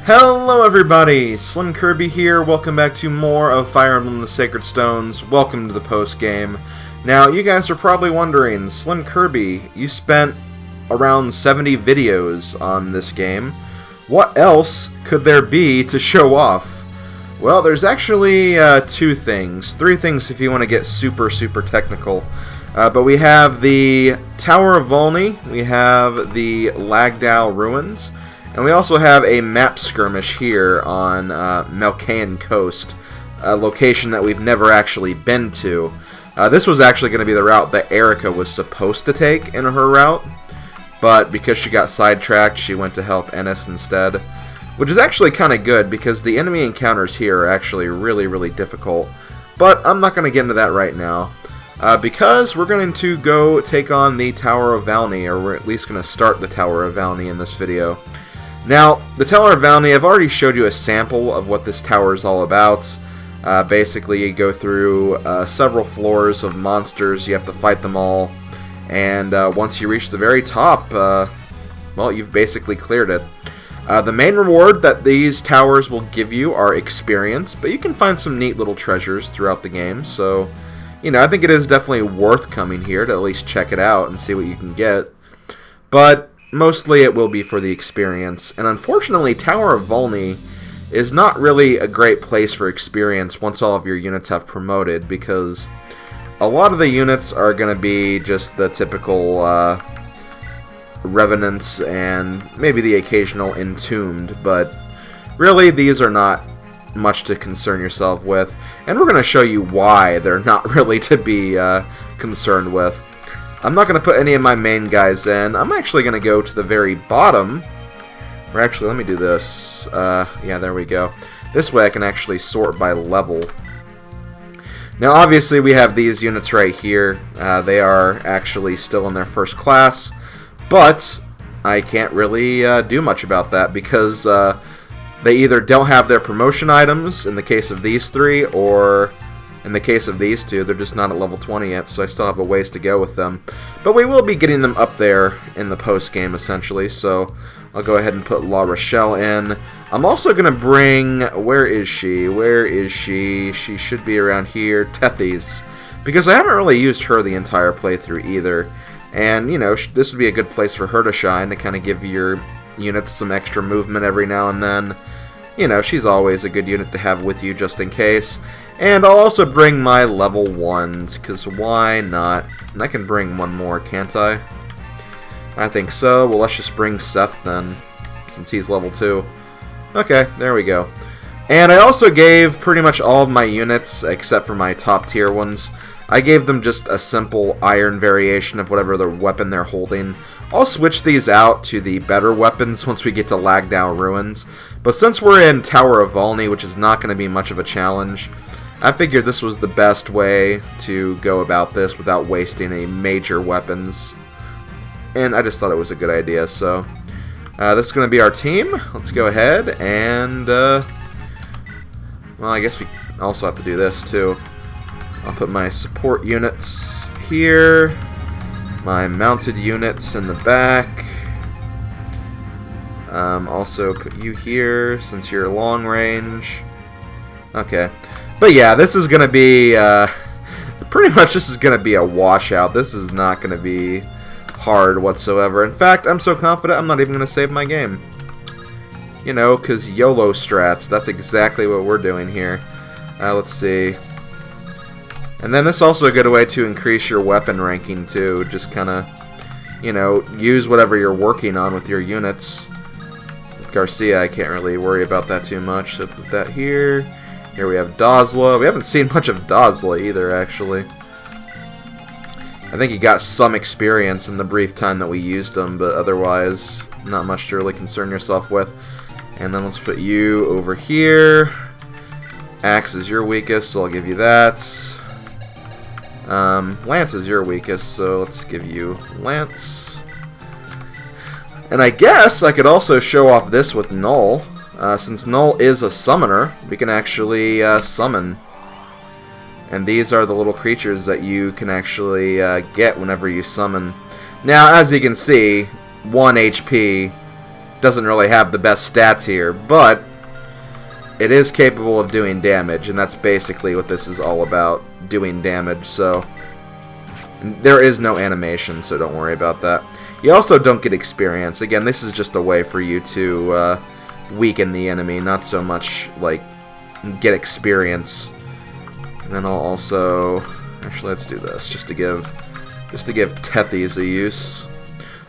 Hello everybody, SlimKirby here, welcome back to more of Fire Emblem the Sacred Stones, welcome to the post-game. Now, you guys are probably wondering, SlimKirby, you spent around 70 videos on this game. What else could there be to show off? Well, there's actually three things if you want to get super technical. But we have the Tower of Valni, we have the Lagdou Ruins, and we also have a map skirmish here on Melkaean Coast, a location that we've never actually been to. This was actually going to be the route that Erica was supposed to take in her route, but because she got sidetracked, she went to help Ennis instead. Which is actually kind of good, because the enemy encounters here are actually really difficult. But I'm not going to get into that right now, because we're going to go take on the Tower of Valni, or we're at least going to start the Tower of Valni in this video. Now, the Tower of Valni, I've already showed you a sample of what this tower is all about. Basically, you go through several floors of monsters, you have to fight them all, and once you reach the very top, well, you've basically cleared it. The main reward that these towers will give you are experience, but you can find some neat little treasures throughout the game, so, you know, I think it is definitely worth coming here to at least check it out and see what you can get. But mostly it will be for the experience, and unfortunately Tower of Valni is not really a great place for experience once all of your units have promoted, because a lot of the units are going to be just the typical revenants and maybe the occasional entombed, but really these are not much to concern yourself with, and we're going to show you why they're not really to be concerned with. I'm not going to put any of my main guys in. I'm actually going to go to the very bottom. Or actually, let me do this. Yeah, there we go. This way I can actually sort by level. Now, obviously, we have these units right here. They are actually still in their first class. But I can't really do much about that, because they either don't have their promotion items, in the case of these three, or in the case of these two, they're just not at level 20 yet, so I still have a ways to go with them. But we will be getting them up there in the post-game, essentially, so I'll go ahead and put La Rochelle in. I'm also going to bring... Where is she? Where is she? She should be around here. Tethys. Because I haven't really used her the entire playthrough either. And, you know, this would be a good place for her to shine, to kind of give your units some extra movement every now and then. You know, she's always a good unit to have with you just in case. And I'll also bring my level 1s, because why not? And I can bring one more, can't I? I think so. Well, let's just bring Seth then, since he's level 2. Okay, there we go. And I also gave pretty much all of my units, except for my top tier ones, I gave them just a simple iron variation of whatever the weapon they're holding. I'll switch these out to the better weapons once we get to Lagdou Ruins. But since we're in Tower of Valni, which is not going to be much of a challenge, I figured this was the best way to go about this without wasting any major weapons. And I just thought it was a good idea, so this is going to be our team. Let's go ahead and, well, I guess we also have to do this too. I'll put my support units here, my mounted units in the back. Also put you here since you're long range. Okay. But yeah, this is going to be, pretty much this is going to be a washout. This is not going to be hard whatsoever. In fact, I'm so confident I'm not even going to save my game. You know, because YOLO strats, that's exactly what we're doing here. Let's see. And then this is also a good way to increase your weapon ranking too. Just kind of, you know, use whatever you're working on with your units. With Garcia, I can't really worry about that too much, so put that here. Here we have Dazla. We haven't seen much of Dazla either, actually. I think he got some experience in the brief time that we used him, but otherwise, not much to really concern yourself with. And then let's put you over here. Axe is your weakest, so I'll give you that. Lance is your weakest, so let's give you Lance. And I guess I could also show off this with Null. Since Null is a summoner, we can actually summon. And these are the little creatures that you can actually get whenever you summon. Now, as you can see, 1 HP doesn't really have the best stats here, but it is capable of doing damage, and that's basically what this is all about, doing damage. So there is no animation, so don't worry about that. You also don't get experience. Again, this is just a way for you to weaken the enemy, not so much like get experience. And then I'll also, actually, let's do this just to give Tethies a use.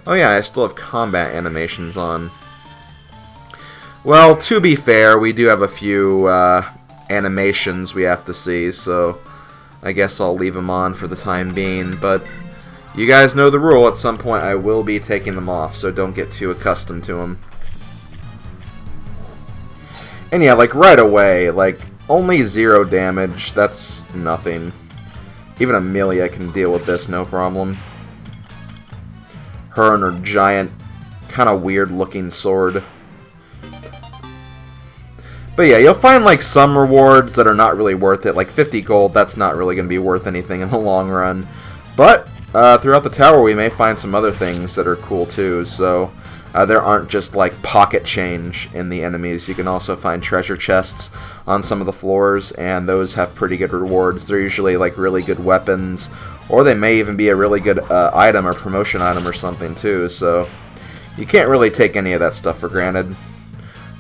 Oh yeah, I still have combat animations on. Well, to be fair, we do have a few animations we have to see, so I guess I'll leave them on for the time being, but you guys know the rule. At some point I will be taking them off, so don't get too accustomed to them. And yeah, like right away, like only 0 damage, that's nothing. Even Amelia can deal with this, no problem. Her and her giant, kind of weird looking sword. But yeah, you'll find like some rewards that are not really worth it. Like 50 gold, that's not really going to be worth anything in the long run. But throughout the tower we may find some other things that are cool too. So there aren't just like pocket change in the enemies. You can also find treasure chests on some of the floors, and those have pretty good rewards. They're usually like really good weapons, or they may even be a really good item or promotion item or something too. So you can't really take any of that stuff for granted.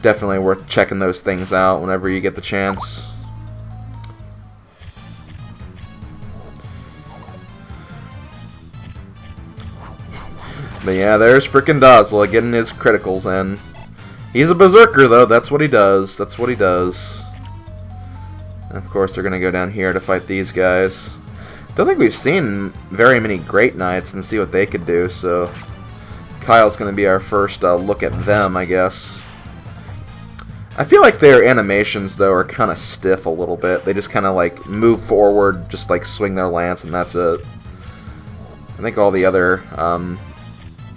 Definitely worth checking those things out whenever you get the chance. But yeah, there's frickin' Dazzla getting his criticals in. He's a berserker though, that's what he does. That's what he does. And of course they're gonna go down here to fight these guys. Don't think we've seen very many Great Knights and see what they could do, so Kyle's gonna be our first look at them, I guess. I feel like their animations, though, are kind of stiff a little bit. They just kind of, like, move forward, just, like, swing their lance, and that's it. I think all the other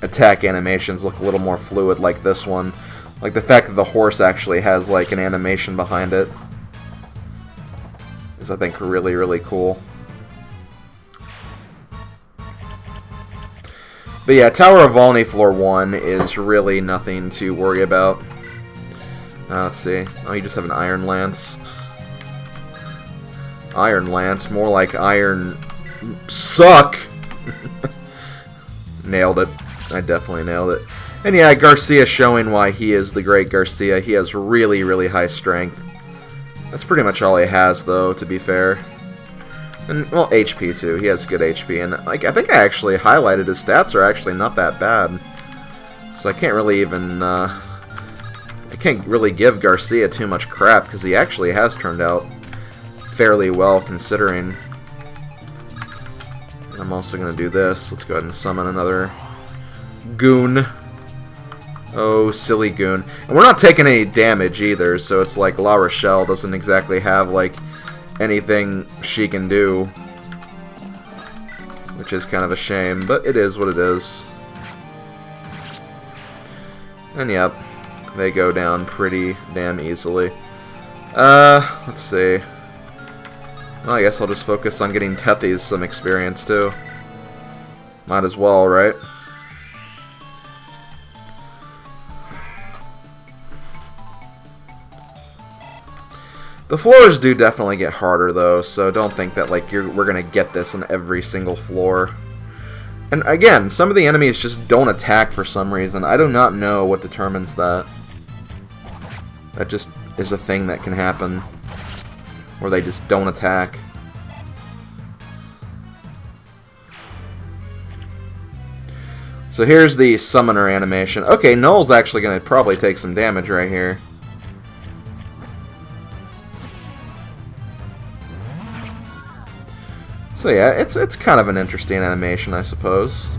attack animations look a little more fluid, like this one. Like, the fact that the horse actually has, like, an animation behind it is, I think, really, really cool. But yeah, Tower of Valni Floor 1 is really nothing to worry about. Let's see. Oh, you just have an Iron Lance. Iron Lance, more like Iron Suck! Nailed it. I definitely nailed it. And yeah, Garcia showing why he is the great Garcia. He has really, really high strength. That's pretty much all he has, though, to be fair. And, well, HP, too. He has good HP. And, like, I think I actually highlighted his stats are actually not that bad. So I can't really even, I can't really give Garcia too much crap, because he actually has turned out fairly well, considering. I'm also going to do this. Let's go ahead and summon another goon. Oh, silly goon. And we're not taking any damage either, so it's like La Rochelle doesn't exactly have, like, anything she can do. Which is kind of a shame, but it is what it is. And yep. They go down pretty damn easily. Let's see. Well, I guess I'll just focus on getting Tethies some experience, too. Might as well, right? The floors do definitely get harder, though, so don't think that, like, we're gonna get this on every single floor. And again, some of the enemies just don't attack for some reason. I do not know what determines that. That just is a thing that can happen, where they just don't attack. So here's the summoner animation. Okay, Null's actually going to probably take some damage right here. So yeah, it's kind of an interesting animation, I suppose.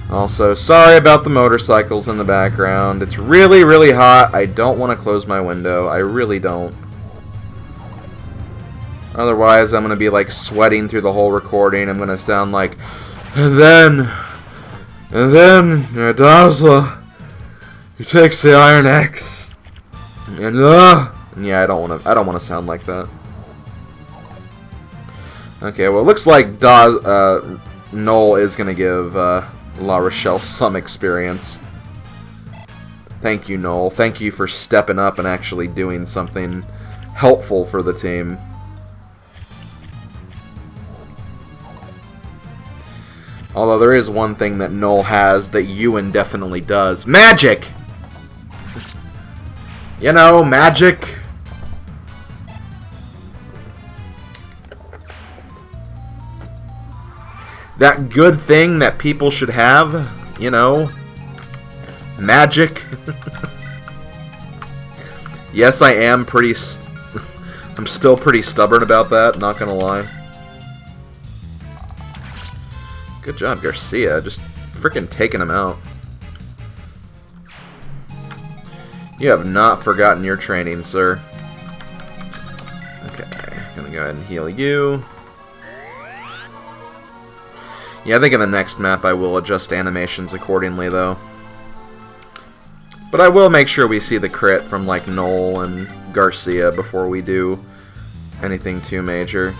Also, sorry about the motorcycles in the background. It's really, really hot. I don't want to close my window. I really don't. Otherwise, I'm going to be, like, sweating through the whole recording. I'm going to sound like, and then, Dazzla, he takes the Iron Axe, and yeah, I don't want to sound like that. Okay, well, it looks like Null is going to give La Rochelle some experience. Thank you, Noel. Thank you for stepping up and actually doing something helpful for the team. Although there is one thing that Noel has that Ewan definitely does. Magic! You know, magic. That good thing that people should have, you know. Magic. Yes, I am pretty... I'm still pretty stubborn about that, not gonna lie. Good job, Garcia. Just freaking taking him out. You have not forgotten your training, sir. Okay, gonna go ahead and heal you. Yeah, I think in the next map I will adjust animations accordingly, though. But I will make sure we see the crit from, like, Noel and Garcia before we do anything too major.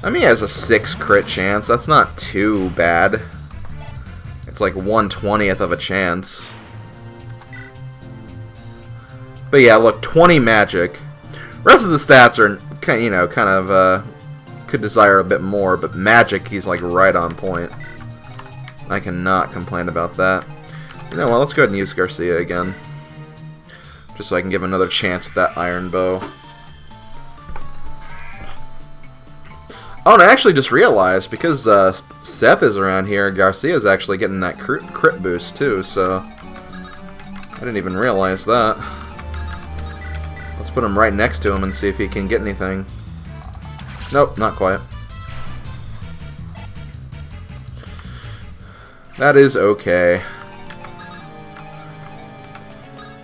I mean, he has a 6 crit chance. That's not too bad. It's like 1/20th of a chance. But yeah, look, 20 magic. Rest of the stats are, you know, kind of, could desire a bit more, but magic, he's like right on point. I cannot complain about that. You know what, let's go ahead and use Garcia again. Just so I can give him another chance with that iron bow. Oh, and I actually just realized, because Seth is around here, Garcia's actually getting that crit boost too, so I didn't even realize that. Let's put him right next to him and see if he can get anything. Nope, not quite. That is okay.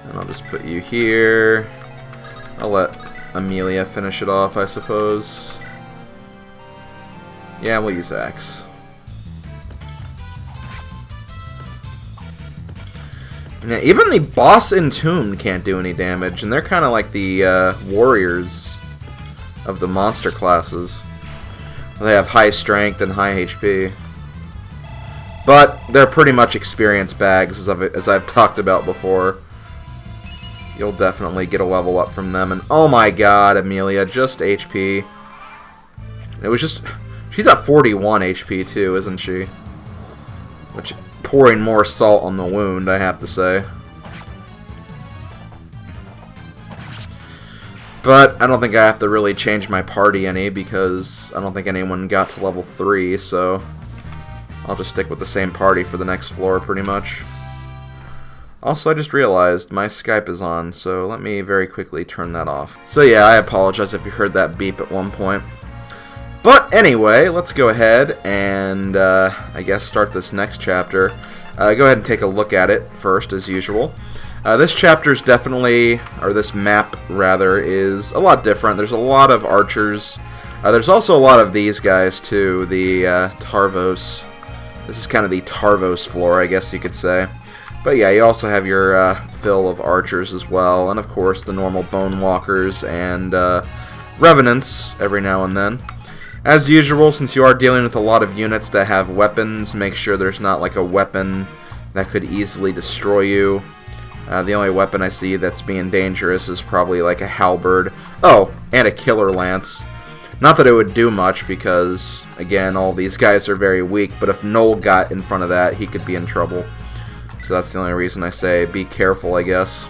And I'll just put you here. I'll let Amelia finish it off, I suppose. Yeah, we'll use Axe. Yeah, even the boss Entombed can't do any damage, and they're kind of like the warriors of the monster classes. They have high strength and high HP. But they're pretty much experience bags, as I've talked about before. You'll definitely get a level up from them. And oh my god, Amelia, just HP. It was just... She's at 41 HP too, isn't she? Which, pouring more salt on the wound, I have to say. But I don't think I have to really change my party any, because I don't think anyone got to level 3, so I'll just stick with the same party for the next floor, pretty much. Also, I just realized my Skype is on, so let me very quickly turn that off. So yeah, I apologize if you heard that beep at one point. But anyway, let's go ahead and, I guess, start this next chapter. Go ahead and take a look at it first, as usual. This chapter's definitely, or this map, rather, is a lot different. There's a lot of archers. There's also a lot of these guys, too, the Tarvos. This is kind of the Tarvos floor, I guess you could say. But yeah, you also have your fill of archers as well, and of course the normal bone walkers and revenants every now and then. As usual, since you are dealing with a lot of units that have weapons, make sure there's not like a weapon that could easily destroy you. The only weapon I see that's being dangerous is probably like a halberd. Oh, and a killer lance. Not that it would do much because, again, all these guys are very weak, but if Noel got in front of that, he could be in trouble. So that's the only reason I say be careful, I guess.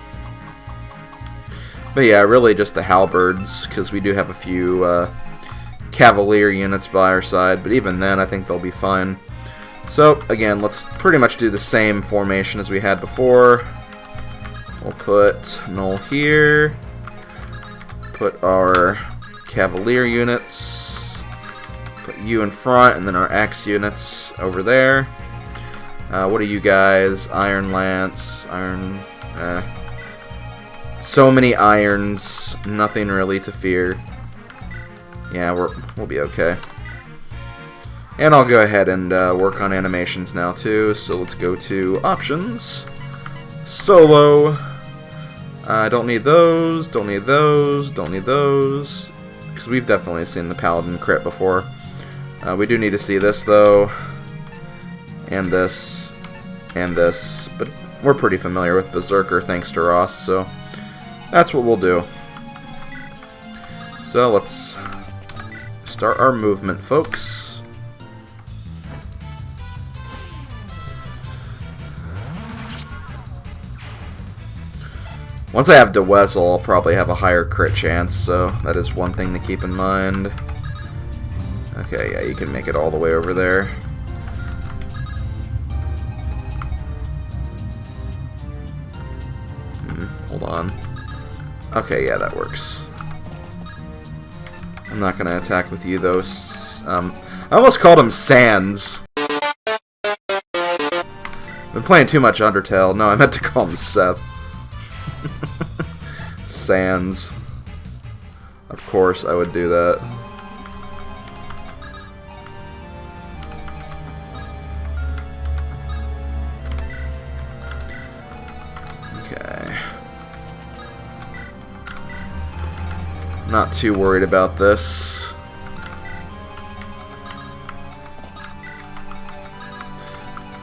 But yeah, really just the halberds, because we do have a few cavalier units by our side, but even then I think they'll be fine. So again, let's pretty much do the same formation as we had before. We'll put Noel here, put our cavalier units, put you in front, and then our axe units over there. What are you guys? Iron lance, iron... So many irons, nothing really to fear. Yeah, we'll be okay. And I'll go ahead and work on animations now too, so let's go to options. Solo. I don't need those, don't need those, don't need those. Because we've definitely seen the Paladin crit before. We do need to see this though. and this, and this, but we're pretty familiar with Berserker thanks to Ross, so that's what we'll do. So let's start our movement, folks. Once I have Dwezzel, I'll probably have a higher crit chance, so that is one thing to keep in mind. Okay, yeah, you can make it all the way over there. Hold on. Okay, yeah, that works. I'm not gonna attack with you, though. I almost called him Sans. I've been playing too much Undertale. No, I meant to call him Seth. Sans. Of course, I would do that. Okay. Not too worried about this.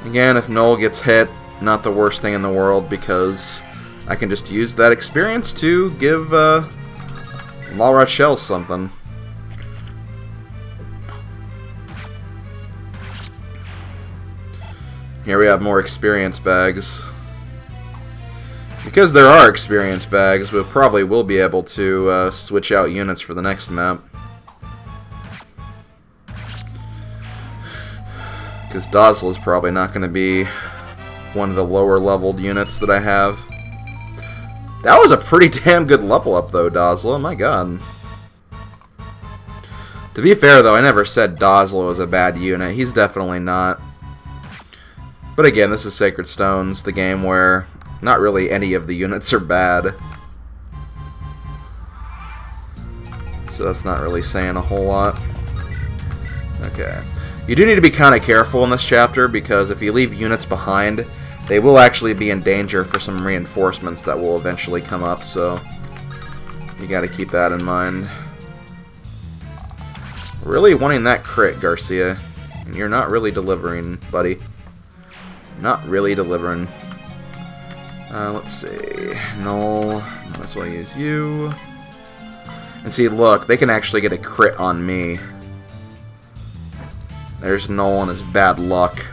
Again, if Noel gets hit, not the worst thing in the world, because I can just use that experience to give La Rochelle something. Here we have more experience bags. Because there are experience bags, we probably will be able to switch out units for the next map. Because Dazzle is probably not going to be one of the lower leveled units that I have. That was a pretty damn good level up though, Dazzle. Oh my god. To be fair though, I never said Dazzle was a bad unit. He's definitely not. But again, this is Sacred Stones, the game where not really any of the units are bad. So that's not really saying a whole lot. Okay. You do need to be kind of careful in this chapter, because if you leave units behind, they will actually be in danger for some reinforcements that will eventually come up, so you gotta keep that in mind. Really wanting that crit, Garcia. And you're not really delivering, buddy. Not really delivering. Let's see. Null. Might as well use you. And see, look, they can actually get a crit on me. There's Null and his bad luck.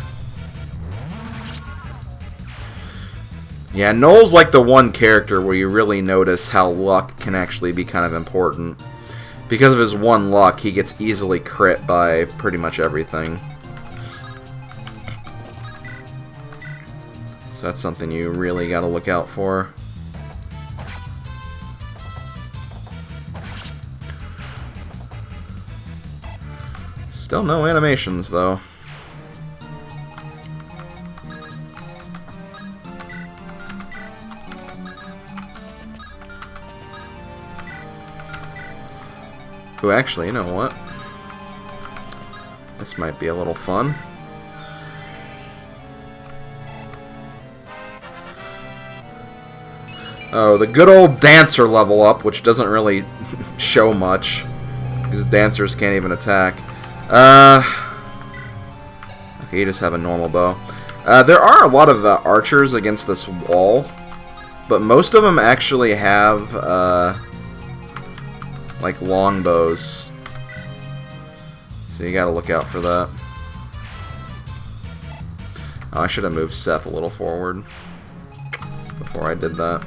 Yeah, Null's like the one character where you really notice how luck can actually be kind of important. Because of his one luck, he gets easily crit by pretty much everything. So that's something you really gotta look out for. Still no animations, though. Ooh, actually, you know what? This might be a little fun. Oh, the good old Dancer level up, which doesn't really show much, because Dancers can't even attack. Okay, you just have a normal bow. There are a lot of archers against this wall, but most of them actually have, like, long bows. So you gotta look out for that. Oh, I should have moved Seth a little forward before I did that.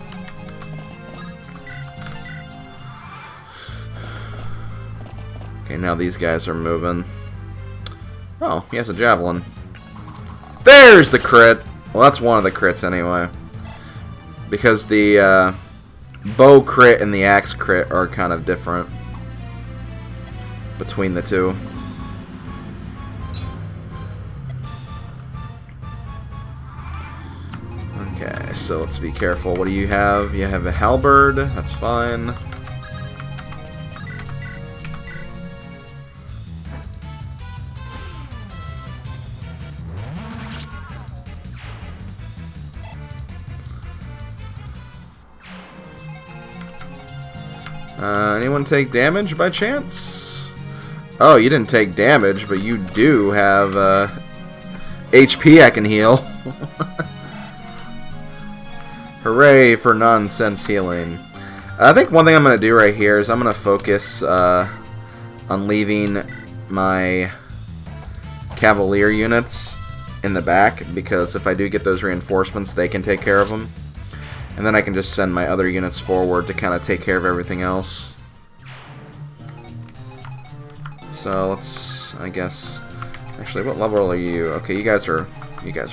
Okay, now these guys are moving. Oh, he has a javelin. There's the crit! Well, that's one of the crits anyway. Because the bow crit and the axe crit are kind of different between the two. Okay, so let's be careful. What do you have? You have a halberd. That's fine. Anyone take damage by chance? Oh, you didn't take damage, but you do have HP I can heal. Hooray for nonsense healing. I think one thing I'm going to do right here is I'm going to focus on leaving my Cavalier units in the back, because if I do get those reinforcements, they can take care of them. And then I can just send my other units forward to kind of take care of everything else. So let's, I guess, actually, what level are you? Okay, you guys are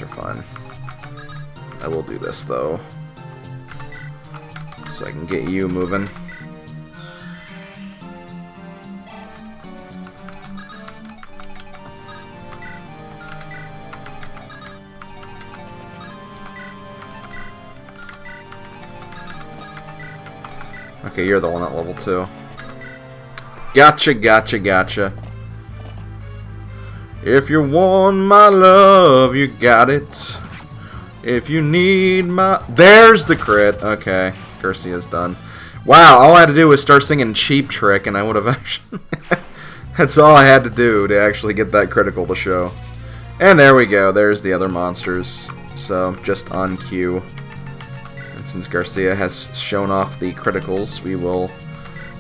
fine. I will do this though, so I can get you moving. Okay, you're the one at level 2. Gotcha, gotcha, gotcha. If you want my love, you got it. If you need my... There's the crit. Okay, Garcia's done. Wow, all I had to do was start singing Cheap Trick, and I would have actually... That's all I had to do to actually get that critical to show. And there we go. There's the other monsters. So, just on cue. And since Garcia has shown off the criticals, we will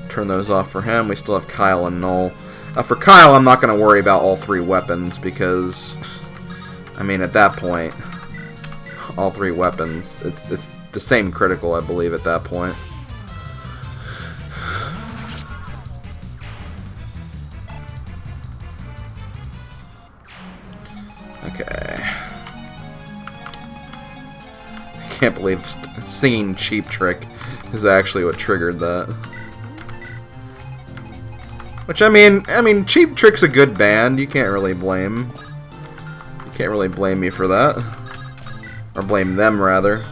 turn those off for him. We still have Kyle and Null. For Kyle, I'm not going to worry about all 3 weapons, because, I mean, at that point, all 3 weapons, it's the same critical, I believe, at that point. Okay. I can't believe singing Cheap Trick is actually what triggered that. Which, I mean, Cheap Trick's a good band. You can't really blame me for that. Or blame them, rather.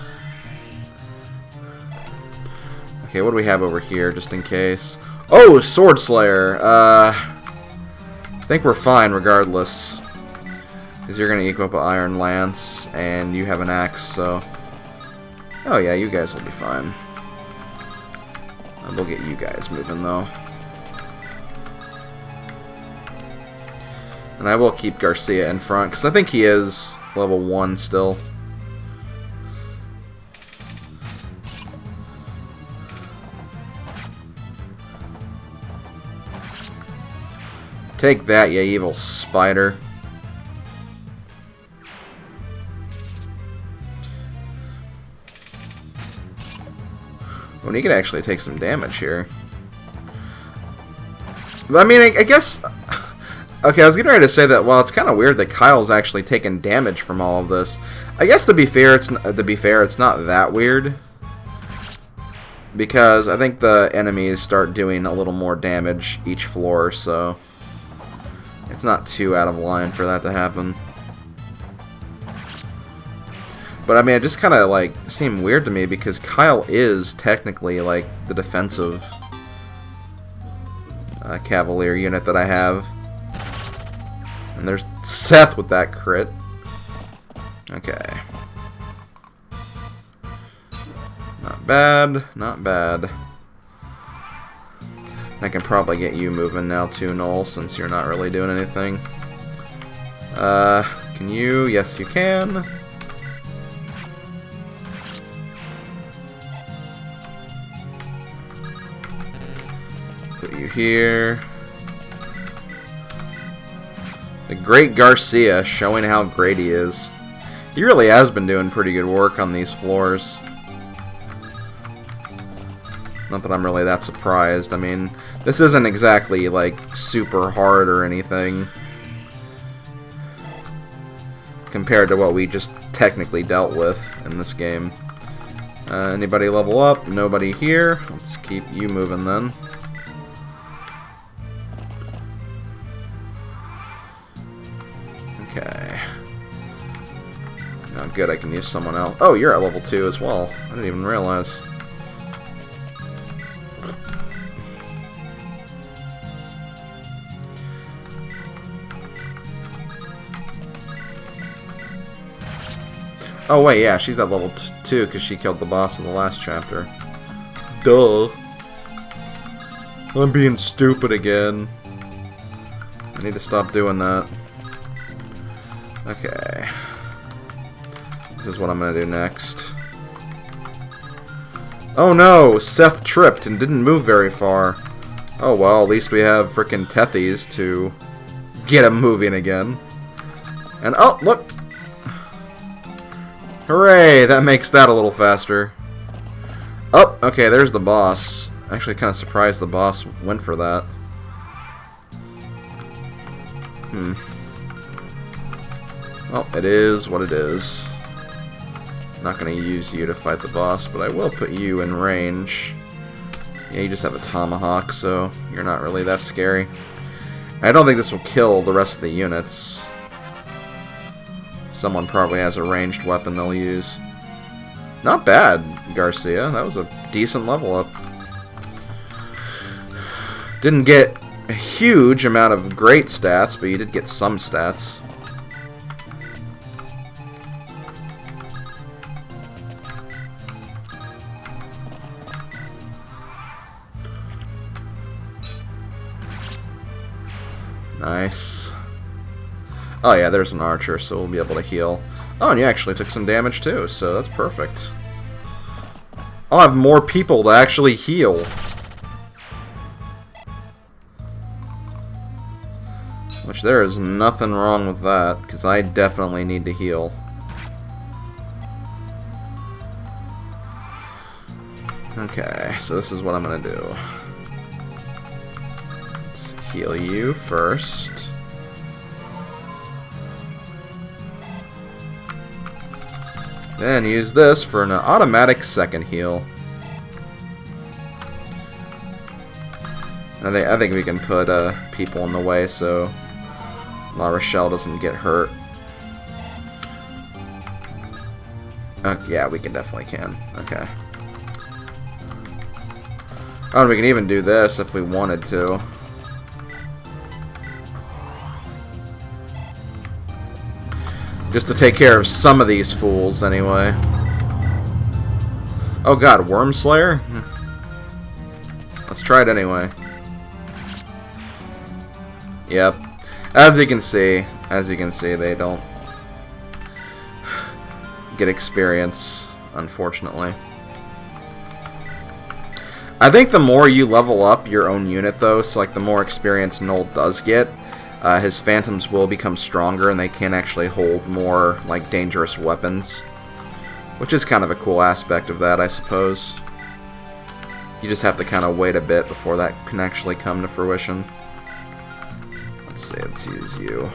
Okay, what do we have over here, just in case? Oh, Sword Slayer! I think we're fine, regardless. Because you're going to equip an Iron Lance, and you have an axe, so... Oh yeah, you guys will be fine. We'll get you guys moving, though. And I will keep Garcia in front, because I think he is level 1 still. Take that, you evil spider. Well, you could actually take some damage here. But, I mean, I guess... Okay, I was getting ready to say that, well, it's kind of weird that Kyle's actually taking damage from all of this. I guess to be fair, it's not that weird. Because I think the enemies start doing a little more damage each floor, so... It's not too out of line for that to happen. But I mean, it just kind of like seemed weird to me because Kyle is technically like the defensive Cavalier unit that I have. And there's Seth with that crit. Okay. Not bad, not bad. I can probably get you moving now too, Noel, since you're not really doing anything. Can you? Yes, you can. Put you here. The great Garcia, showing how great he is. He really has been doing pretty good work on these floors. Not that I'm really that surprised. I mean, this isn't exactly, like, super hard or anything. Compared to what we just technically dealt with in this game. Anybody level up? Nobody here. Let's keep you moving then. Okay. Oh, good, I can use someone else. Oh, you're at level 2 as well. I didn't even realize. Oh wait, yeah, she's at level 2 because she killed the boss in the last chapter. Duh. I'm being stupid again. I need to stop doing that. Okay. This is what I'm gonna do next. Oh no! Seth tripped and didn't move very far. Oh well, at least we have frickin' Tethies to get him moving again. And oh, look! Hooray! That makes that a little faster. Oh, okay, there's the boss. Actually, kind of surprised the boss went for that. Well, it is what it is. Not going to use you to fight the boss, but I will put you in range. Yeah, you just have a tomahawk, so you're not really that scary. I don't think this will kill the rest of the units. Someone probably has a ranged weapon they'll use. Not bad, Garcia. That was a decent level up. Didn't get a huge amount of great stats, but you did get some stats. Nice. Oh yeah, there's an archer, so we'll be able to heal. Oh, and you actually took some damage too, so that's perfect. I'll have more people to actually heal. Which there is nothing wrong with that, because I definitely need to heal. Okay, so this is what I'm going to do. Let's heal you first. Then use this for an automatic second heal. I think we can put people in the way so La Rochelle doesn't get hurt. Yeah, we definitely can. Okay. Oh, and we can even do this if we wanted to. Just to take care of some of these fools, anyway. Oh god, Wormslayer? Let's try it anyway. Yep. As you can see, they don't get experience, unfortunately. I think the more you level up your own unit, though, so like the more experience Noel does get, his phantoms will become stronger and they can actually hold more like dangerous weapons, which is kind of a cool aspect of that, I suppose. You just have to kind of wait a bit before that can actually come to fruition. Let's see, let's use you.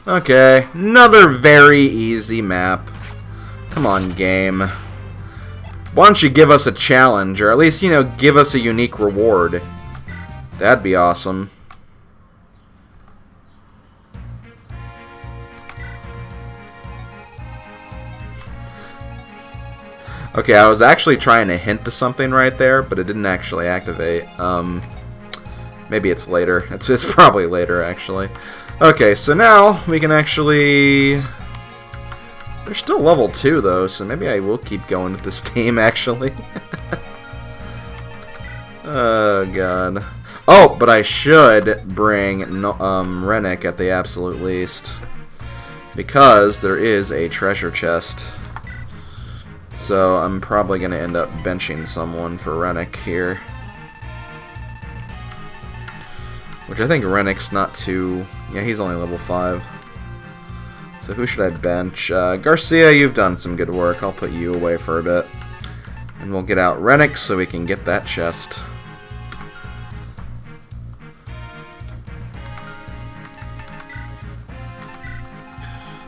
Okay, another very easy map. Come on, game. Why don't you give us a challenge, or at least, you know, give us a unique reward. That'd be awesome. Okay, I was actually trying to hint to something right there, but it didn't actually activate. Maybe it's later. It's probably later, actually. Okay, so now we can actually... They're still level 2, though, so maybe I will keep going with this team, actually. Oh, God. Oh, but I should bring Rennick at the absolute least. Because there is a treasure chest. So I'm probably going to end up benching someone for Rennick here. Which I think Rennick's not too... Yeah, he's only level 5. So who should I bench? Garcia, you've done some good work. I'll put you away for a bit. And we'll get out Rennick so we can get that chest.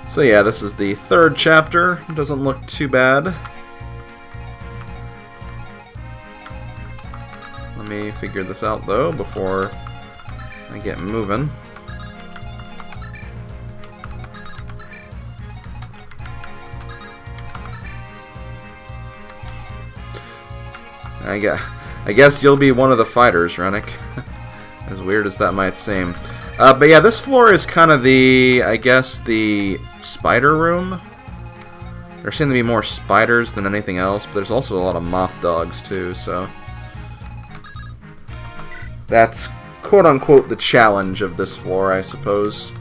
So yeah, this is the 3rd chapter. Doesn't look too bad. Let me figure this out, though, before I get moving. I guess you'll be one of the fighters, Rennick. As weird as that might seem. But yeah, this floor is kind of the, I guess, the spider room? There seem to be more spiders than anything else, but there's also a lot of moth dogs too, so... That's quote-unquote the challenge of this floor, I suppose.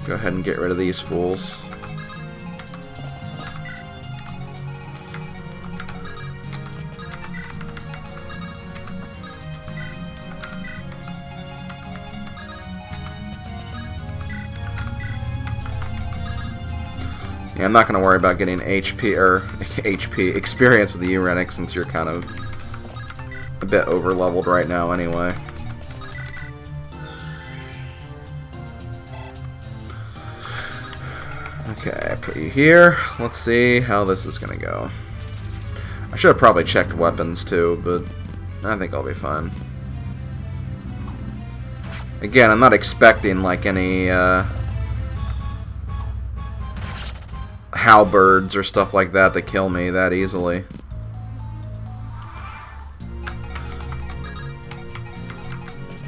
Go ahead and get rid of these fools. Yeah, I'm not going to worry about getting HP experience with the Urenic since you're kind of a bit over-leveled right now anyway. Okay, I put you here. Let's see how this is going to go. I should have probably checked weapons too, but I think I'll be fine. Again, I'm not expecting like any halberds or stuff like that to kill me that easily.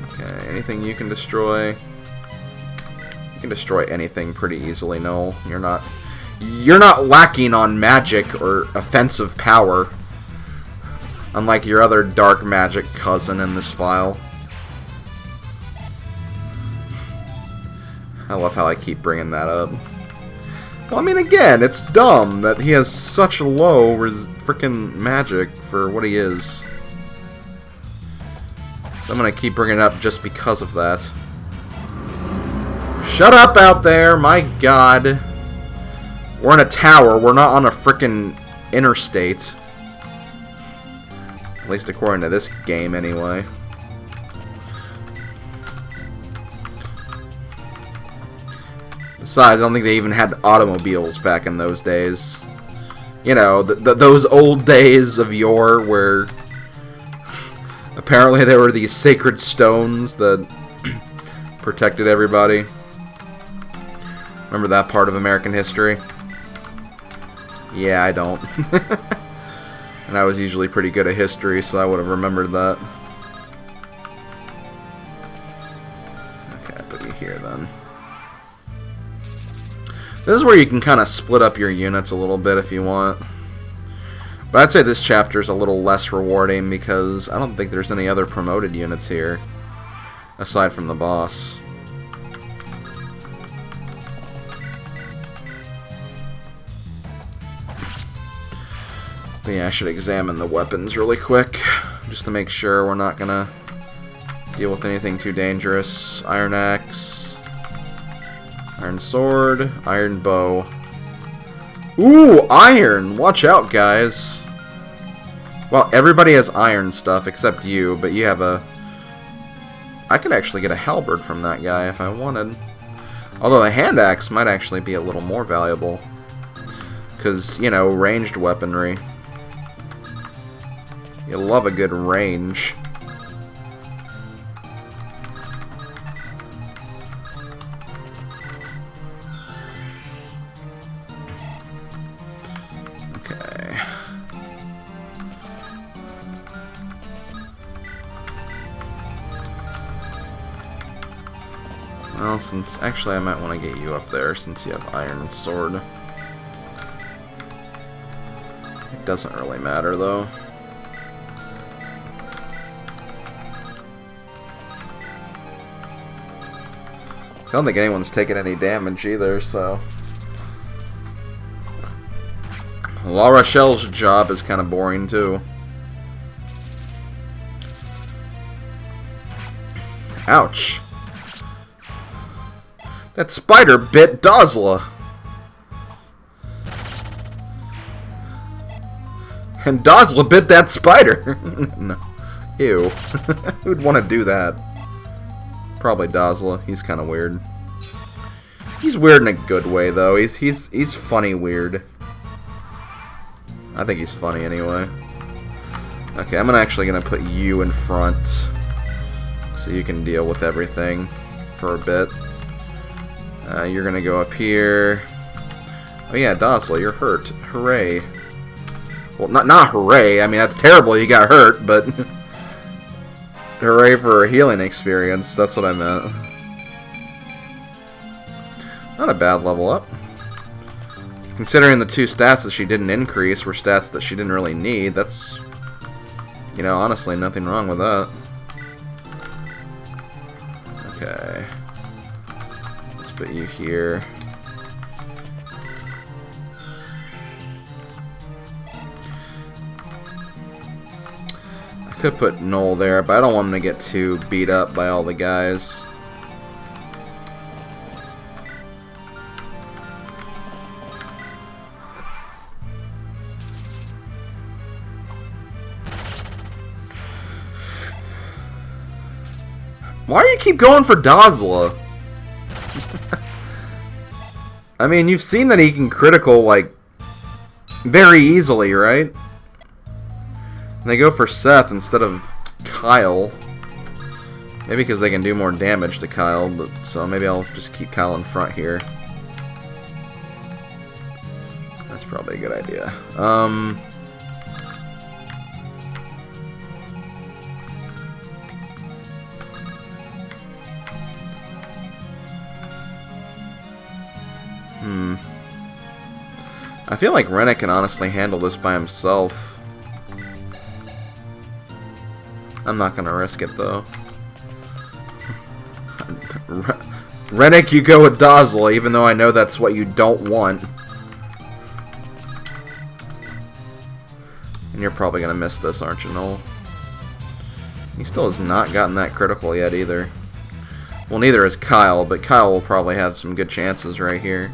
Okay, anything you can destroy? You can destroy anything pretty easily, Noel. You're not lacking on magic or offensive power, unlike your other dark magic cousin in this file. I love how I keep bringing that up. Well, I mean, again, it's dumb that he has such low freaking magic for what he is. So I'm gonna keep bringing it up just because of that. Shut up out there, my god. We're in a tower, we're not on a frickin' interstate. At least according to this game, anyway. Besides, I don't think they even had automobiles back in those days. You know, those old days of yore where apparently there were these sacred stones that protected everybody. Remember that part of American history? Yeah, I don't. And I was usually pretty good at history, so I would have remembered that. Okay, I put you here then. This is where you can kind of split up your units a little bit if you want. But I'd say this chapter is a little less rewarding because I don't think there's any other promoted units here, aside from the boss. But yeah, I should examine the weapons really quick, just to make sure we're not going to deal with anything too dangerous. Iron Axe. Iron Sword, Iron Bow. Ooh, Iron! Watch out, guys. Well, everybody has iron stuff except you, but you have a... I could actually get a halberd from that guy if I wanted. Although a hand axe might actually be a little more valuable. Because, you know, ranged weaponry. You love a good range. Well, since... Actually, I might want to get you up there since you have Iron Sword. It doesn't really matter, though. I don't think anyone's taken any damage either, so... La Rochelle's job is kind of boring, too. Ouch. That spider bit Dazla. And Dazla bit that spider. No. Ew. Who'd want to do that? Probably Dazla. He's kind of weird. He's weird in a good way, though. He's funny weird. I think he's funny anyway. Okay, I'm actually gonna put you in front so you can deal with everything for a bit. You're gonna go up here. Oh yeah, Dazla, you're hurt. Hooray. Well, not hooray. I mean, that's terrible you got hurt, but hooray for a healing experience. That's what I meant. Not a bad level up. Considering the two stats that she didn't increase were stats that she didn't really need, that's, you know, honestly, nothing wrong with that. Okay. Let's put you here. I could put Noel there, but I don't want him to get too beat up by all the guys. Why do you keep going for Dazla? I mean, you've seen that he can critical, like, very easily, right? And they go for Seth instead of Kyle. Maybe because they can do more damage to Kyle, but so maybe I'll just keep Kyle in front here. That's probably a good idea. I feel like Rennick can honestly handle this by himself. I'm not gonna risk it though. Rennick, you go with Dazla, even though I know that's what you don't want. And you're probably gonna miss this, aren't you, Noel? He still has not gotten that critical yet either. Well, neither has Kyle, but Kyle will probably have some good chances right here.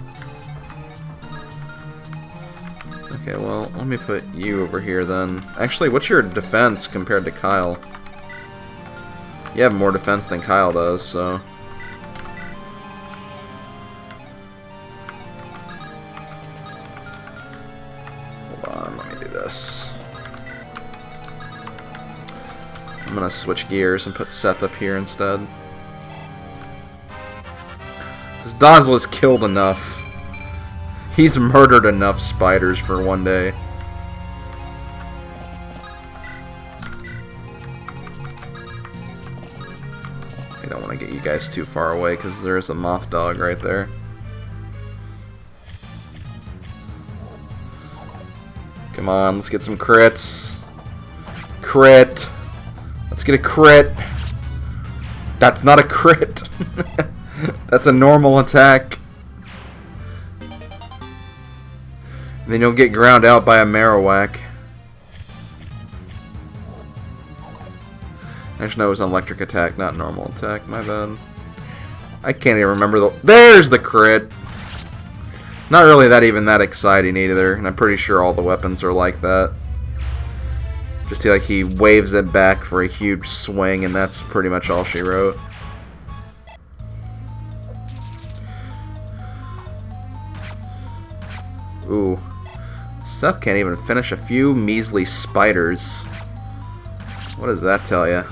Okay, well, let me put you over here then. Actually, what's your defense compared to Kyle? You have more defense than Kyle does, so... Hold on, let me do this. I'm gonna switch gears and put Seth up here instead. Because Dazla's killed enough. He's murdered enough spiders for one day. I don't want to get you guys too far away because there's a moth dog right there. Come on, let's get some crits. Crit. Let's get a crit. That's not a crit. That's a normal attack. And then you'll get ground out by a Marowak. Actually, no, it was an electric attack, not normal attack. My bad. I can't even remember the... There's the crit! Not really that exciting either, and I'm pretty sure all the weapons are like that. Just like he waves it back for a huge swing, and that's pretty much all she wrote. Ooh. Seth can't even finish a few measly spiders. What does that tell you?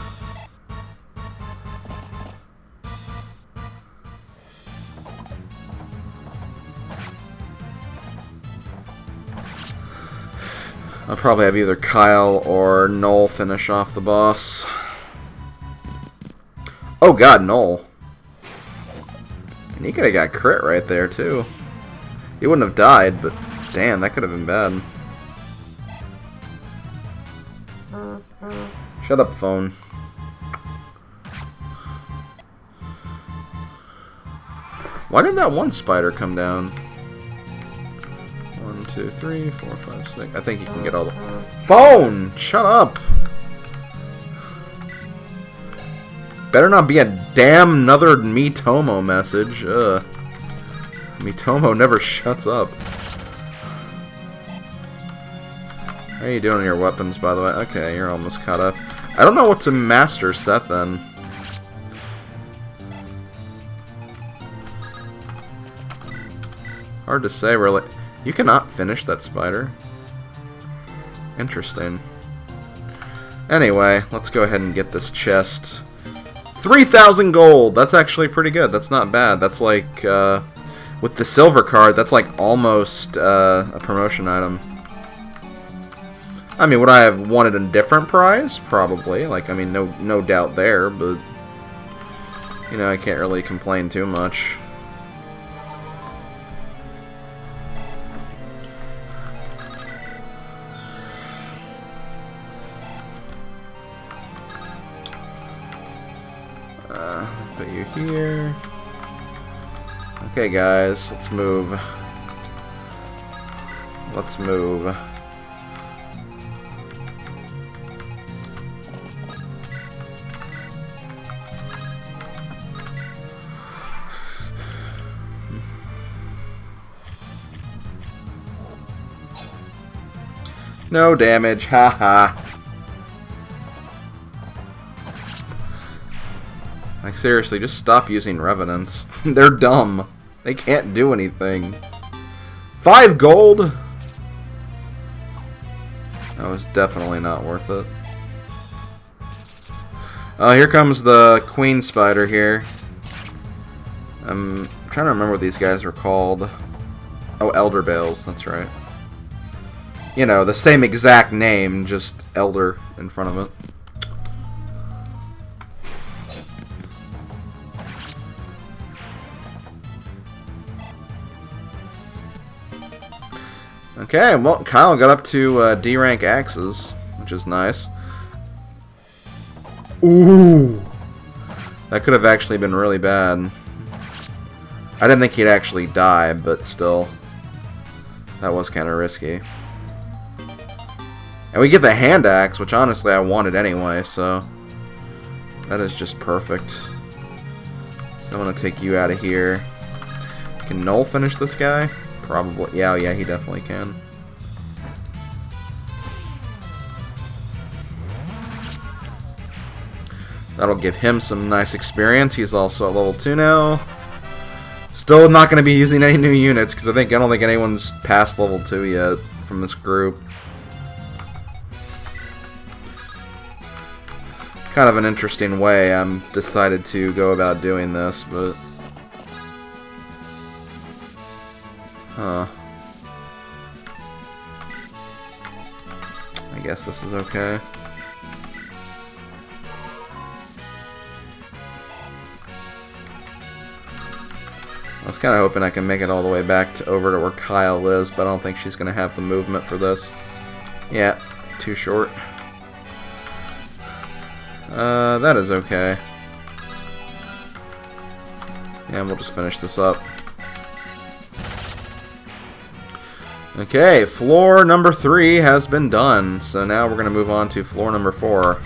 I'll probably have either Kyle or Noel finish off the boss. Oh god, Noel. And he could have got crit right there too. He wouldn't have died, but damn, that could have been bad. Shut up, phone. Why did that one spider come down? 1, 2, 3, 4, 5, 6. I think you can get all the... Phone! Shut up! Better not be a damn another Miitomo message. Ugh. Miitomo never shuts up. How are you doing on your weapons, by the way? Okay, you're almost caught up. I don't know what to master Seth then. Hard to say, really. You cannot finish that spider. Interesting. Anyway, let's go ahead and get this chest. 3,000 gold! That's actually pretty good. That's not bad. That's like, with the silver card, that's like almost a promotion item. I mean, would I have wanted a different prize? Probably. Like, I mean, no doubt there, but... You know, I can't really complain too much. Put you here. Okay, guys, let's move. Let's move. No damage, haha. Like, seriously, just stop using Revenants. They're dumb. They can't do anything. 5 gold? That was definitely not worth it. Oh, here comes the Queen Spider here. I'm trying to remember what these guys were called. Oh, Elder Bales, that's right. You know, the same exact name, just Elder in front of it. Okay, well, Kyle got up to D rank axes, which is nice. Ooh! That could have actually been really bad. I didn't think he'd actually die, but still. That was kind of risky. And we get the hand axe, which honestly I wanted anyway, so that is just perfect. So I'm going to take you out of here. Can Null finish this guy? Probably. Yeah, he definitely can. That'll give him some nice experience. He's also at level 2 now. Still not going to be using any new units, because I don't think anyone's past level 2 yet from this group. Kind of an interesting way I'm decided to go about doing this, but I guess this is okay. I was kind of hoping I can make it all the way back to over to where Kyle is, but I don't think she's going to have the movement for this. Yeah, too short. That is okay. Yeah, we'll just finish this up. Okay, floor number 3 has been done. So now we're going to move on to floor number 4.